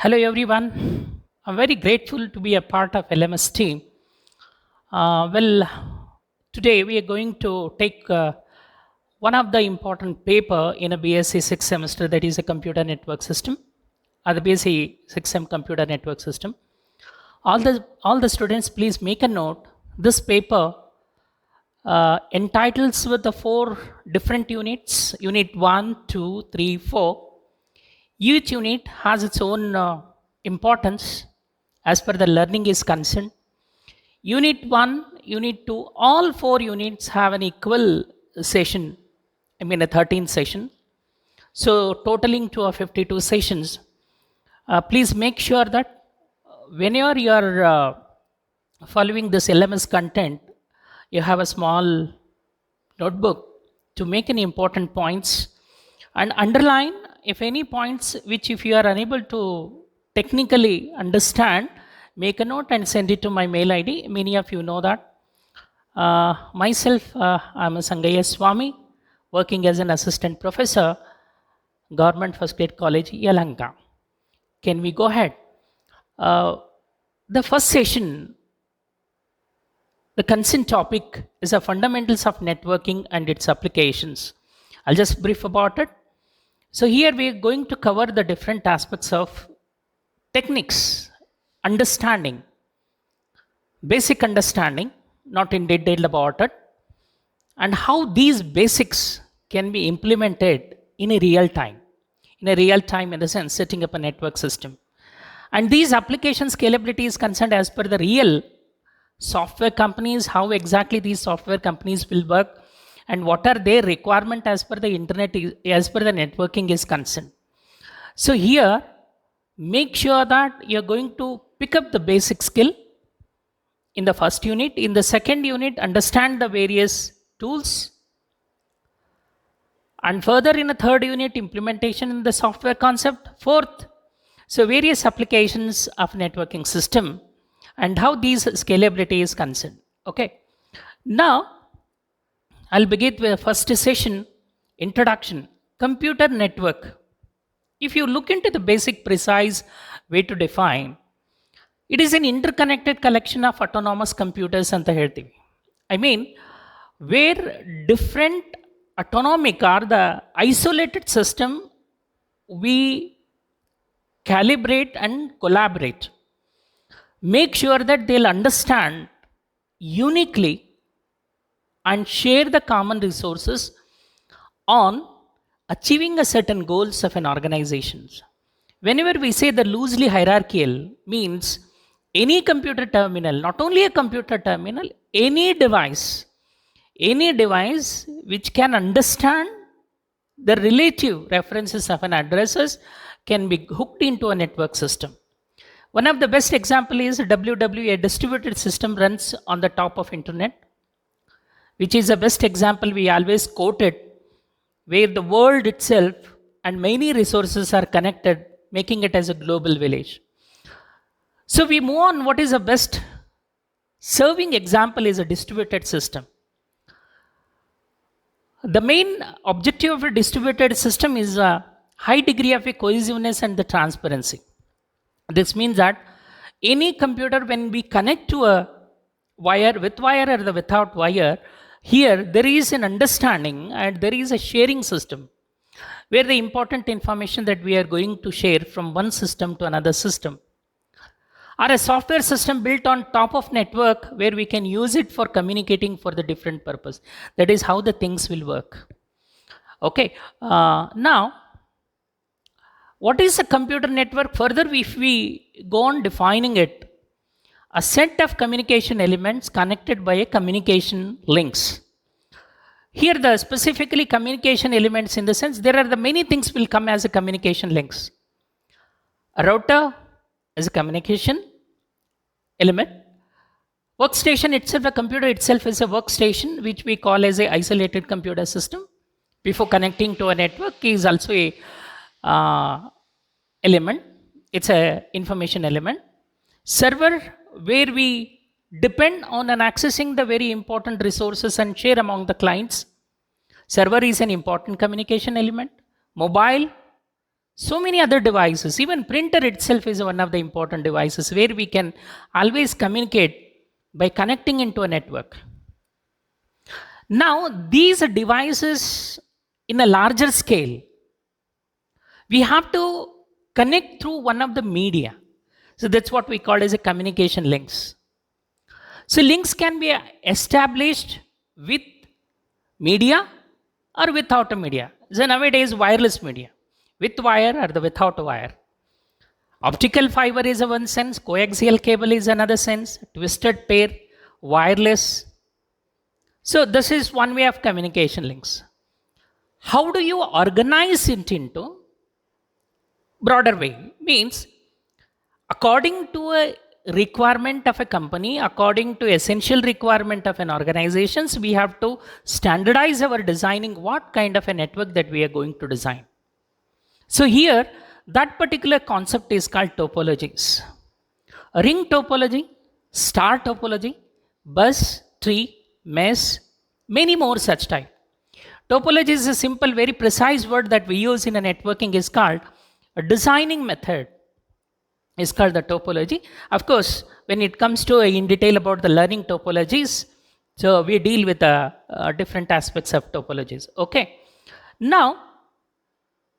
Hello everyone. I'm very grateful to be a part of LMS team. Today we are going to take one of the important paper in a BSc 6th semester, that is a computer network system, or the BSc 6th computer network system. All the students, please make a note. This paper entitles with the four different units: Unit 1, 2, 3, 4. Each unit has its own importance as per the learning is concerned. Unit 1, Unit 2, all four units have an equal session, a 13th session. So, totaling to a 52 sessions. Please make sure that whenever you are following this LMS content, you have a small notebook to make any important points and underline if any points which if you are unable to technically understand, make a note and send it to my mail id. Many of you know that. Myself, I'm a Sangaya Swami, working as an assistant professor, Government First Grade College, Yelahanka. Can we go ahead? The first session, the consent topic is the fundamentals of networking and its applications. I'll just brief about it. So here we are going to cover the different aspects of techniques, understanding, basic understanding, not in detail about it, and how these basics can be implemented in a real time. In a real time, in the sense, setting up a network system. And these application scalability is concerned as per the real software companies, how exactly these software companies will work, and what are their requirement as per the internet, as per the networking is concerned. So here, make sure that you're going to pick up the basic skill in the first unit. In the second unit, understand the various tools. And further in the third unit, implementation in the software concept. Fourth, so various applications of networking system and how these scalability is concerned. Okay. Now, I'll begin with the first session, introduction, computer network. If you look into the basic precise way to define, it is an interconnected collection of autonomous computers and the healthy. I mean, where different autonomic or the isolated system we calibrate and collaborate. Make sure that they'll understand uniquely and share the common resources on achieving a certain goals of an organization. Whenever we say the loosely hierarchical means any computer terminal, not only a computer terminal, any device which can understand the relative references of an addresses can be hooked into a network system. One of the best example is WWA, distributed system runs on the top of internet, which is the best example we always quoted, where the world itself and many resources are connected, making it as a global village. So we move on. What is the best serving example is a distributed system. The main objective of a distributed system is a high degree of a cohesiveness and the transparency. This means that any computer, when we connect to a wire, with wire or the without wire, here there is an understanding and there is a sharing system where the important information that we are going to share from one system to another system, or a software system built on top of network where we can use it for communicating for the different purpose. That is how the things will work. Okay. Now, what is a computer network? Further, if we go on defining it, a set of communication elements connected by a communication links. Here, the specifically communication elements, in the sense there are the many things will come as a communication links. A router is a communication element. Workstation itself, a computer itself is a workstation, which we call as a isolated computer system. Before connecting to a network is also a element. It's a information element. Server, where we depend on and accessing the very important resources and share among the clients. Server is an important communication element. Mobile, so many other devices. Even printer itself is one of the important devices where we can always communicate by connecting into a network. Now these devices in a larger scale, we have to connect through one of the media. So that's what we call as a communication links. So links can be established with media or without a media. So nowadays wireless media, with wire or the without wire. Optical fiber is a one sense, coaxial cable is another sense, twisted pair, wireless. So this is one way of communication links. How do you organize it into broader way? Means according to a requirement of a company, according to essential requirement of an organizations, we have to standardize our designing what kind of a network that we are going to design. So here that particular concept is called topologies. Ring topology, star topology, bus, tree, mesh, many more such type. Topology is a simple, very precise word that we use in a networking, is called a designing method, is called the topology. Of course, when it comes to in detail about the learning topologies, so we deal with different aspects of topologies. Okay. Now,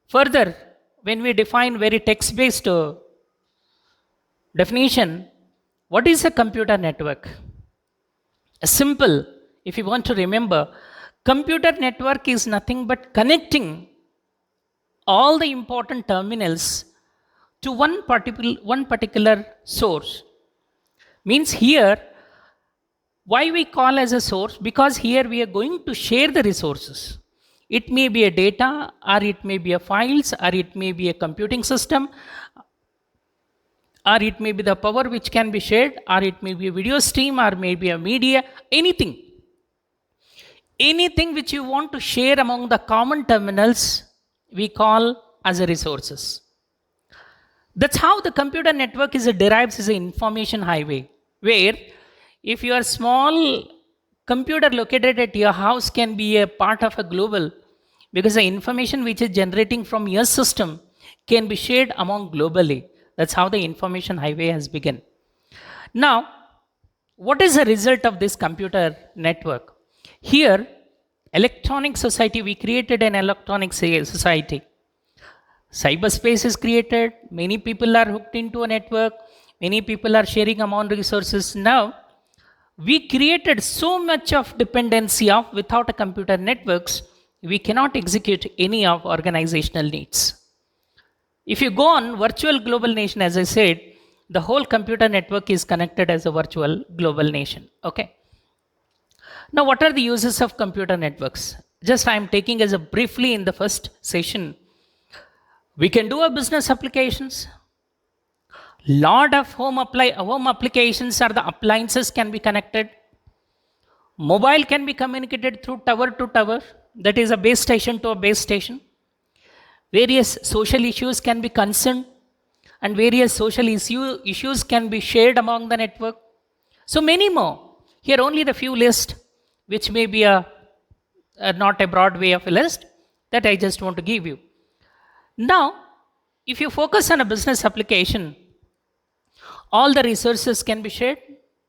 further, when we define very text-based definition, what is a computer network? A simple, if you want to remember, computer network is nothing but connecting all the important terminals to one particular source. Means here, why we call as a source? Because here we are going to share the resources. It may be a data, or it may be a files, or it may be a computing system, or it may be the power which can be shared, or it may be a video stream, or maybe a media, anything. Anything which you want to share among the common terminals, we call as a resources. That's how the computer network is derives as an information highway, where if your small computer located at your house can be a part of a global, because the information which is generating from your system can be shared among globally. That's how the information highway has begun. Now, what is the result of this computer network? Here, electronic society, we created an electronic society. Cyberspace is created, many people are hooked into a network, many people are sharing among resources. Now, we created so much of dependency of without a computer networks, we cannot execute any of organizational needs. If you go on virtual global nation, as I said, the whole computer network is connected as a virtual global nation. Okay. Now, what are the uses of computer networks? Just I am taking as a briefly in the first session. We can do a business applications. Lot of home applications or the appliances can be connected. Mobile can be communicated through tower to tower, that is a base station to a base station. Various social issues can be concerned, and various social issues can be shared among the network. So many more. Here only the few list, which may be not a broad way of a list, that I just want to give you. Now, if you focus on a business application, all the resources can be shared.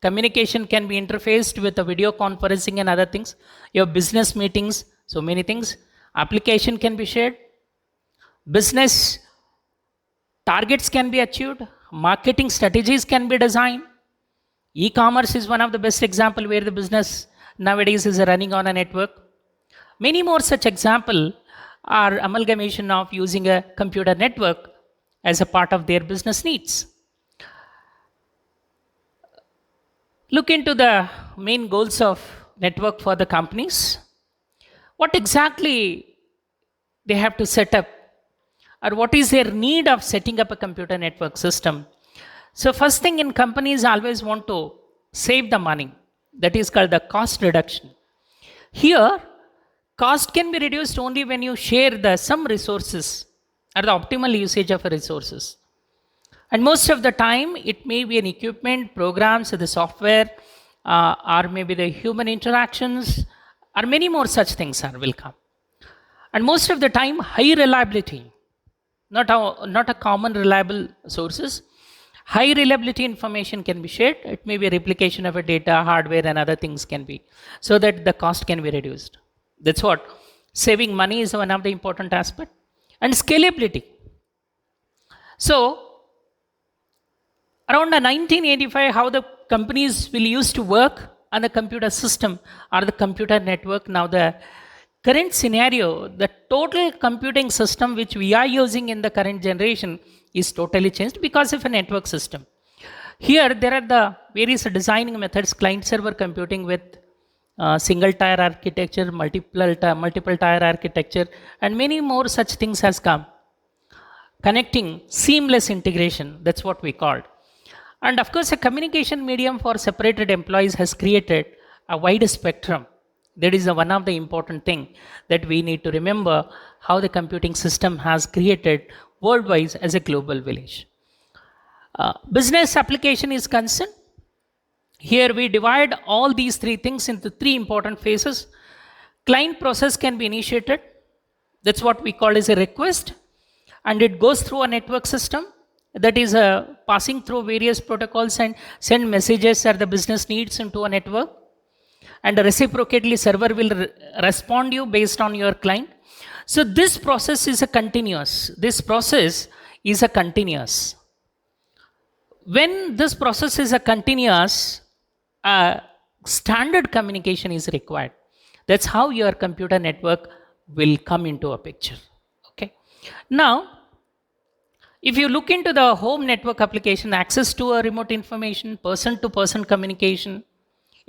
Communication can be interfaced with the video conferencing and other things. Your business meetings, so many things. Application can be shared. Business targets can be achieved. Marketing strategies can be designed. E-commerce is one of the best example where the business nowadays is running on a network. Many more such example are amalgamation of using a computer network as a part of their business needs. Look into the main goals of network for the companies. What exactly they have to set up, or what is their need of setting up a computer network system? So first thing, in companies always want to save the money. That is called the cost reduction. Here, cost can be reduced only when you share some resources or the optimal usage of resources. And most of the time, it may be an equipment, programs, the software, or maybe the human interactions, or many more such things will come. And most of the time, high reliability. not a common reliable sources. High reliability information can be shared. It may be a replication of a data, hardware, and other things can be, so that the cost can be reduced. That's what saving money is one of the important aspect, and scalability. So around the 1985, how the companies will used to work on the computer system or the computer network. Now the current scenario, the total computing system which we are using in the current generation is totally changed because of a network system. Here there are the various designing methods, client server computing with single tier architecture, multiple tier architecture, and many more such things has come. Connecting, seamless integration, that's what we called. And of course, a communication medium for separated employees has created a wide spectrum. That is one of the important thing that we need to remember, how the computing system has created worldwide as a global village. Business application is concerned. Here we divide all these three things into three important phases. Client process can be initiated. That's what we call as a request. And it goes through a network system, that is passing through various protocols and send messages that the business needs into a network. And reciprocately server will respond you based on your client. So this process is a continuous. When this process is a continuous, standard communication is required. That's how your computer network will come into a picture. Okay. Now, if you look into the home network application, access to a remote information, person-to-person communication,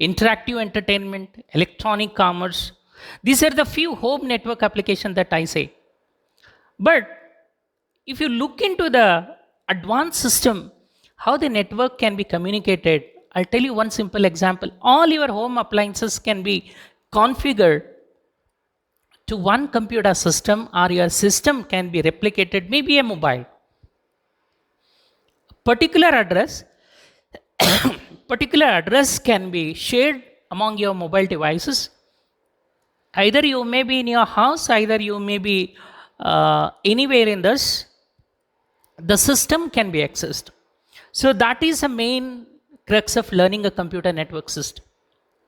interactive entertainment, electronic commerce, these are the few home network applications that I say. But if you look into the advanced system, how the network can be communicated, I'll tell you one simple example. All your home appliances can be configured to one computer system, or your system can be replicated, maybe a mobile. Particular address can be shared among your mobile devices. Either you may be in your house, either you may be anywhere in this, the system can be accessed. So that is the main crux of learning a computer network system,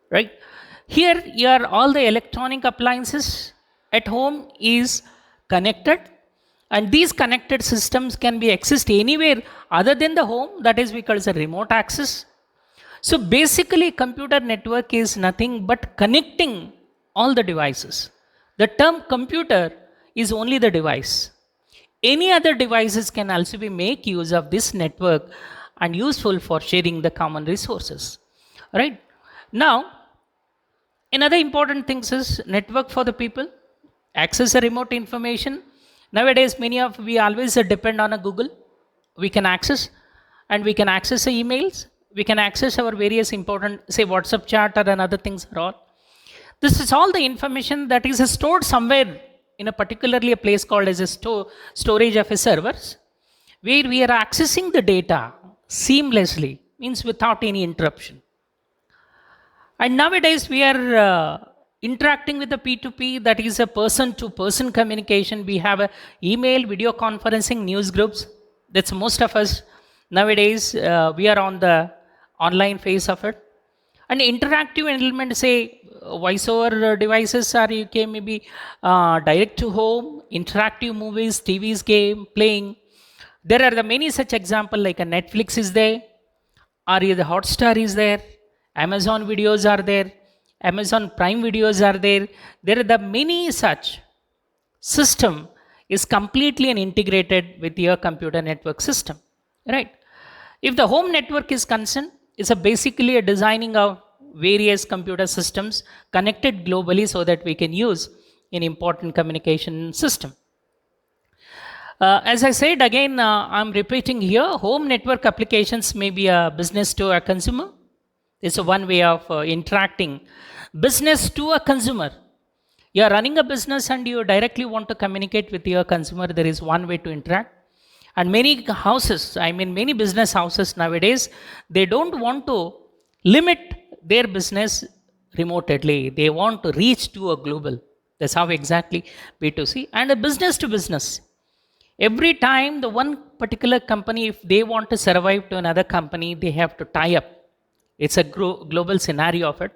right? Here all the electronic appliances at home is connected, and these connected systems can be accessed anywhere other than the home. That is we call as a remote access. So basically computer network is nothing but connecting all the devices. The term computer is only the device. Any other devices can also be make use of this network and useful for sharing the common resources. Right? Now, another important thing is network for the people, access the remote information. Nowadays, we always depend on a Google. We can access, and we can access the emails. We can access our various important, say, WhatsApp chat or another things are all. This is all the information that is stored somewhere in a particularly a place called as a storage of a servers, where we are accessing the data seamlessly, means without any interruption. And nowadays we are interacting with the P2P, that is a person-to-person communication. We have a email, video conferencing, news groups. That's most of us nowadays. We are on the online phase of it. And interactive element, say voiceover devices, or you can maybe direct to home, interactive movies, TVs, game playing. There are the many such examples, like a Netflix is there, or the Hotstar is there, Amazon videos are there, Amazon Prime videos are there. There are the many such system is completely integrated with your computer network system, right? If the home network is concerned, it's basically a designing of various computer systems connected globally so that we can use an important communication system. As I said again, I'm repeating here, home network applications may be a business to a consumer. It's one way of interacting. Business to a consumer. You are running a business and you directly want to communicate with your consumer. There is one way to interact. And many houses, many business houses nowadays, they don't want to limit their business remotely. They want to reach to a global. That's how exactly B2C and a business to business. Every time the one particular company, if they want to survive to another company, they have to tie up. It's a global scenario of it.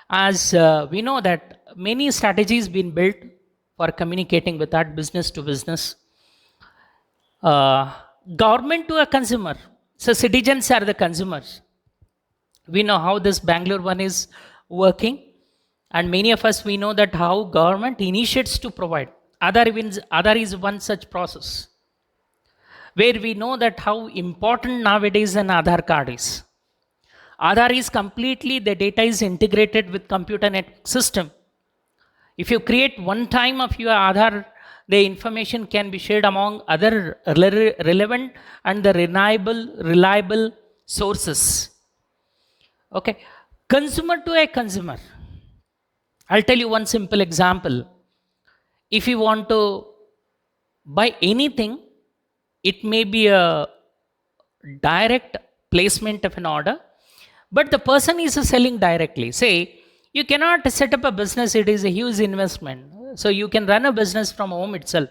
As we know that many strategies been built for communicating with that business to business, uh, government to a consumer. So citizens are the consumers. We know how this Bangalore one is working, and many of us we know that how government initiates to provide. Other is one such process where we know that how important nowadays an Aadhaar card is. Aadhaar is completely the data is integrated with computer network system. If you create one time of your Aadhaar, the information can be shared among other relevant and the reliable sources. Okay, consumer to a consumer. I'll tell you one simple example. If you want to buy anything, it may be a direct placement of an order, but the person is selling directly. Say, you cannot set up a business, it is a huge investment. So you can run a business from home itself.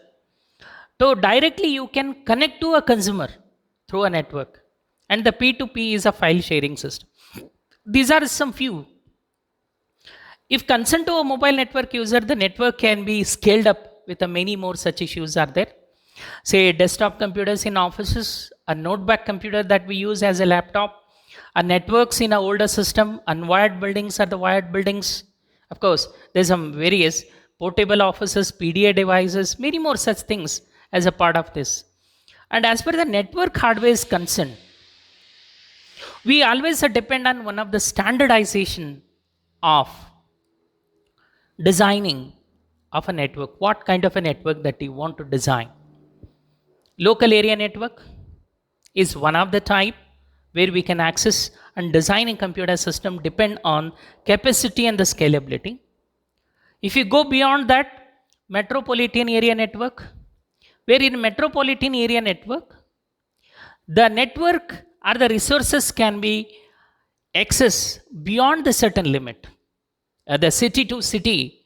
So directly you can connect to a consumer through a network. And the P2P is a file sharing system. These are some few. If consent to a mobile network user, the network can be scaled up with many more such issues are there. Say desktop computers in offices, a notebook computer that we use as a laptop, a networks in an older system, unwired buildings are the wired buildings. Of course, there's some various portable offices, PDA devices, many more such things as a part of this. And as per the network hardware is concerned, we always depend on one of the standardization of designing of a network. What kind of a network that you want to design? Local area network is one of the type where we can access and design a computer system depend on capacity and the scalability. If you go beyond that, metropolitan area network, where in metropolitan area network, the network or the resources can be accessed beyond the certain limit. The city to city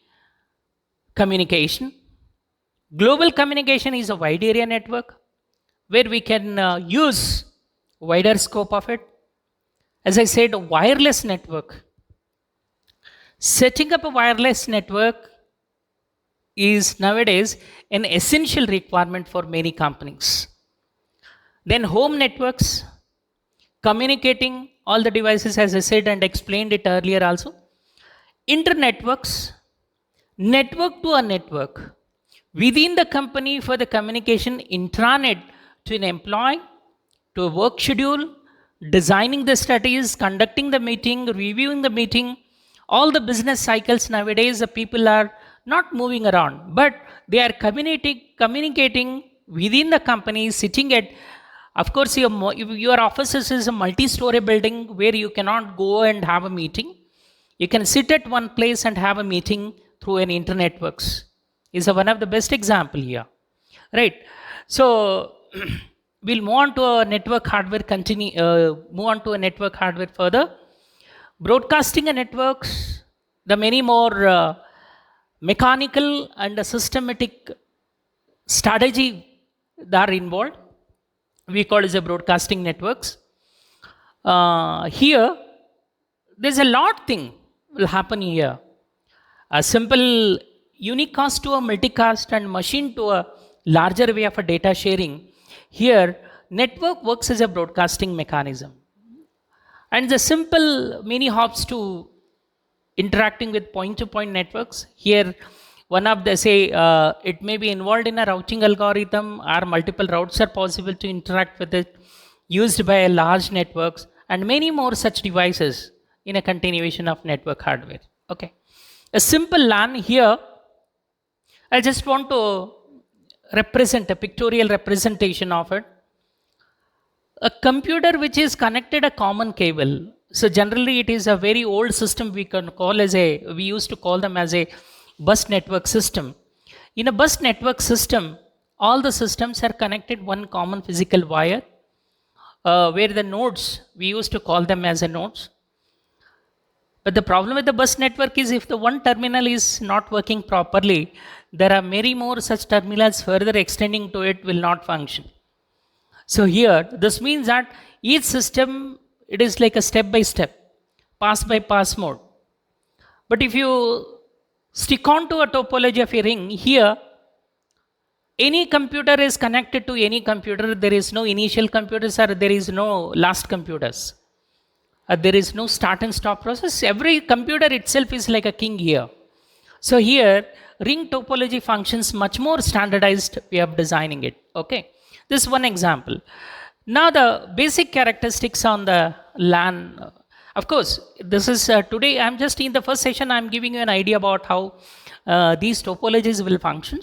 communication. Global communication is a wide area network where we can use wider scope of it. As I said, a wireless network. Setting up a wireless network is nowadays an essential requirement for many companies. Then home networks, communicating all the devices as I said and explained it earlier also. Internetworks, network to a network. Within the company for the communication intranet to an employee, to a work schedule, designing the strategies, conducting the meeting, reviewing the meeting, all the business cycles nowadays, the people are not moving around, but they are communicating within the company, sitting at, of course, your offices is a multi-story building where you cannot go and have a meeting. You can sit at one place and have a meeting through an internet works. Is one of the best example here, right? So we'll move on to a network hardware. Move on to a network hardware further. Broadcasting and networks, the many more mechanical and systematic strategy that are involved. We call it as a broadcasting networks. Here, there's a lot thing will happen here. A simple unicast to a multicast and machine to a larger way of a data sharing. Here, network works as a broadcasting mechanism. And the simple many hops to interacting with point-to-point networks. Here, one of the say it may be involved in a routing algorithm or multiple routes are possible to interact with it, used by a large networks and many more such devices in a continuation of network hardware. Okay, a simple LAN here. I just want to represent a pictorial representation of it. A computer which is connected a common cable. So generally it is a very old system we can call as we used to call them as a bus network system. In a bus network system, all the systems are connected one common physical wire where the nodes, we used to call them as a nodes. But the problem with the bus network is if the one terminal is not working properly, there are many more such terminals further extending to it will not function. So here, this means that each system, it is like a step by step, pass by pass mode. But if you stick on to a topology of a ring, here, any computer is connected to any computer. There is no initial computers or there is no last computers. There is no start and stop process. Every computer itself is like a king here. So here, ring topology functions much more standardized way of designing it. Okay, this is one example. Now the basic characteristics on the LAN. Of course, this is today I'm just in the first session I'm giving you an idea about how these topologies will function.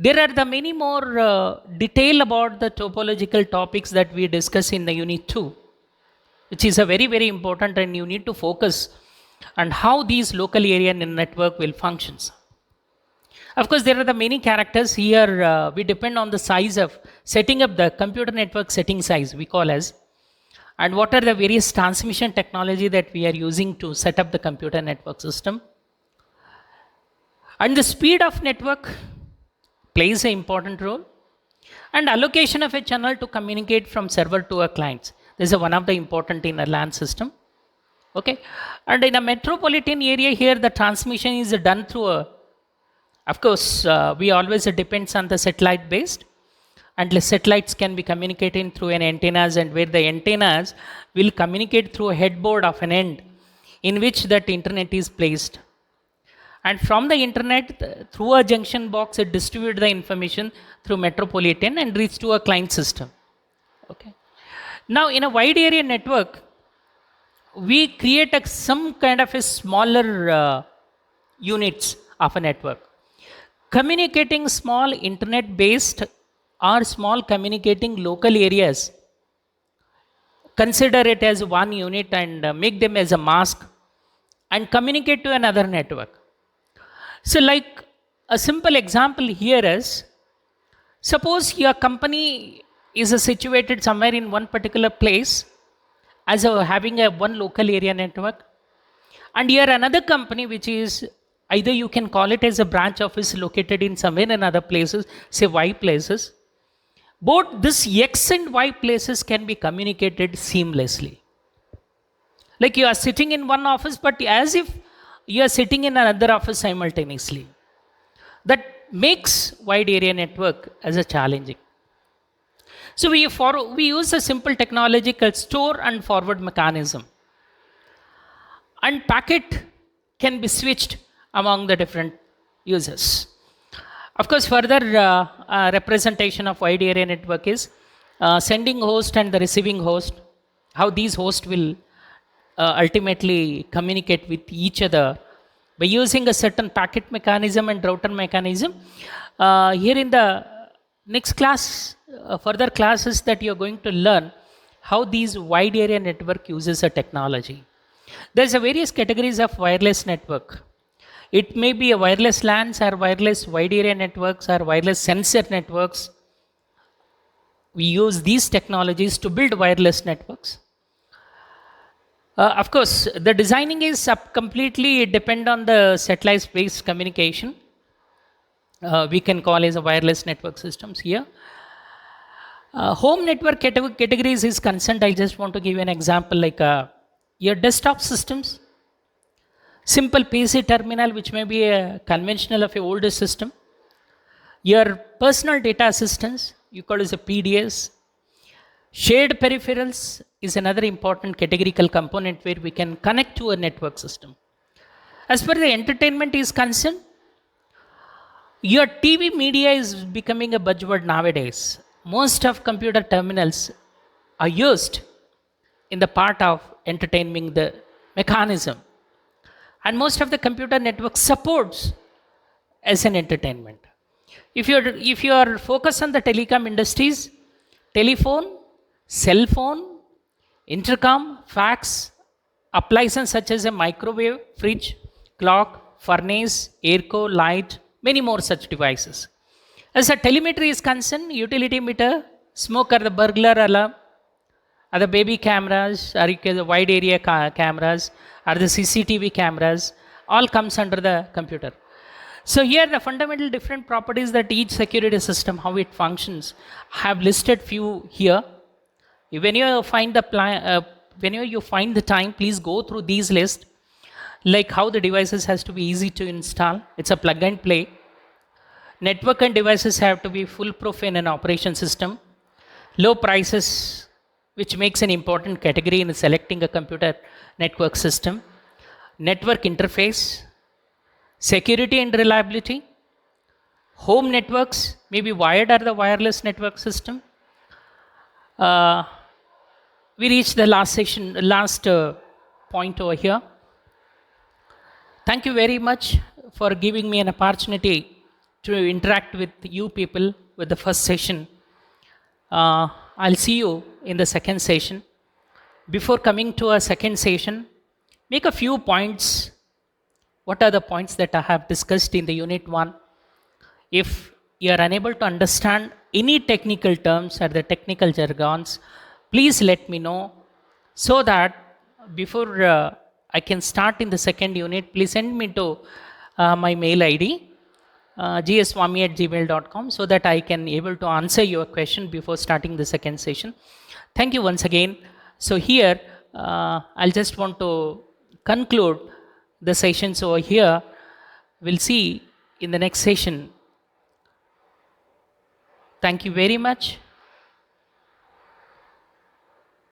There are the many more detail about the topological topics that we discuss in the unit 2, which is a very important, and you need to focus on how these local area network will functions. Of course, there are the many characters here. We depend on the size of setting up the computer network setting size, we call as, and what are the various transmission technology that we are using to set up the computer network system. And the speed of network plays an important role, and allocation of a channel to communicate from server to a client. This is one of the important in a LAN system. Okay, and in a metropolitan area here, the transmission is done through a, of course, we always depends on the satellite based, and the satellites can be communicating through an antennas, and where the antennas will communicate through a headboard of an end in which that internet is placed. And from the internet, through a junction box, it distributes the information through metropolitan and reach to a client system. Okay. Now, in a wide area network, we create some kind of a smaller units of a network. Communicating small internet-based or small communicating local areas, consider it as one unit and make them as a mask and communicate to another network. So like a simple example here is, suppose your company is situated somewhere in one particular place as having a one local area network, and here another company which is either you can call it as a branch office located in somewhere in other places, say Y places. Both this X and Y places can be communicated seamlessly. Like you are sitting in one office, but as if you are sitting in another office simultaneously. That makes wide area network as a challenging. So we use a simple technology called store and forward mechanism, and packet can be switched among the different users. Of course, further representation of wide area network is sending host and the receiving host, how these hosts will ultimately communicate with each other by using a certain packet mechanism and router mechanism. Here in the next class, further classes that you are going to learn how these wide area network uses a technology. There's a various categories of wireless network. It may be a wireless LANs or wireless wide area networks or wireless sensor networks. We use these technologies to build wireless networks. Of course, the designing is completely depend on the satellite-based communication. We can call as a wireless network systems here. Home network categories is concerned. I just want to give you an example, like your desktop systems, simple PC terminal, which may be a conventional of a older system. Your personal data assistance, you call as a PDS. Shared peripherals is another important categorical component where we can connect to a network system. As far as the entertainment is concerned, your TV media is becoming a buzzword nowadays. Most of computer terminals are used in the part of entertaining the mechanism, and most of the computer network supports as an entertainment. If you are focused on the telecom industries, telephone, cell phone, intercom, fax, appliances such as a microwave, fridge, clock, furnace, airco, light, many more such devices. As a telemetry is concerned, utility meter, smoke or the burglar alarm, or the baby cameras, or the wide area cameras, or the CCTV cameras, all comes under the computer. So here the fundamental different properties that each security system, how it functions, I have listed few here. Whenever you find the time, please go through these lists, like how the devices has to be easy to install. It's a plug and play. Network and devices have to be foolproof in an operation system. Low prices, which makes an important category in selecting a computer network system. Network interface, security and reliability. Home networks, maybe wired or the wireless network system. We reached the last point over here. Thank you very much for giving me an opportunity to interact with you people with the first session. I'll see you in the second session. Before coming to a second session, make a few points. What are the points that I have discussed in the unit 1? If you are unable to understand any technical terms or the technical jargons, please let me know, so that before I can start in the second unit, please send me to my mail ID, gswami@gmail.com, so that I can able to answer your question before starting the second session. Thank you once again. So here, I'll just want to conclude the sessions over here. We'll see in the next session. Thank you very much.